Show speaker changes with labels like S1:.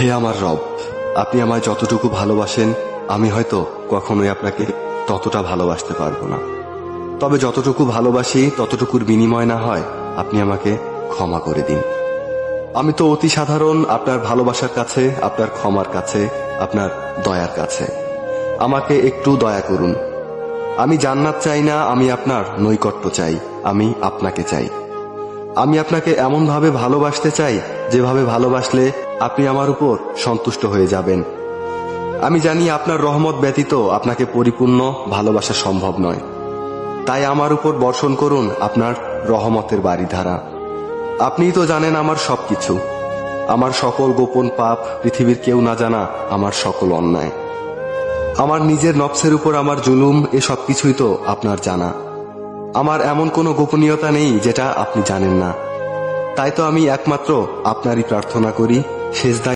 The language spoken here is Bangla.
S1: হে আমার রব, আপনি আমায় যতটুকু ভালোবাসেন আমি হয়তো কখনোই আপনাকে ততটা ভালোবাসতে পারবো না। তবে যতটুকু ভালোবাসি ততটুকুর বিনিময় না হয় আপনি আমাকে ক্ষমা করে দিন। আমি তো অতি সাধারণ আপনার ভালোবাসার কাছে, আপনার ক্ষমার কাছে, আপনার দয়ার কাছে। আমাকে একটু দয়া করুন। আমি জান্নাত চাই না, আমি আপনার নৈকট্য চাই, আমি আপনাকে চাই। আমি আপনাকে এমনভাবে ভালোবাসতে চাই যেভাবে ভালোবাসলে আপনি আমার উপর সন্তুষ্ট হয়ে যাবেন। আমি জানি আপনার রহমত ব্যতীত আপনাকে পরিপূর্ণ ভালোবাসা সম্ভব নয়। তাই আমার উপর বর্ষণ করুন আপনার রহমতের বারিধারা। আপনিই তো জানেন আমার সবকিছু, আমার সকল গোপন পাপ, পৃথিবীর কেউ না জানা আমার সকল অন্যায়, আমার নিজের নফসের উপর আমার জুলুম, এ সবকিছুই তো আপনার জানা। আমার এমন কোনো গোপনীয়তা নেই যেটা আপনি জানেন না। তাই তো আমি একমাত্র আপনারই প্রার্থনা করি, সেজদায়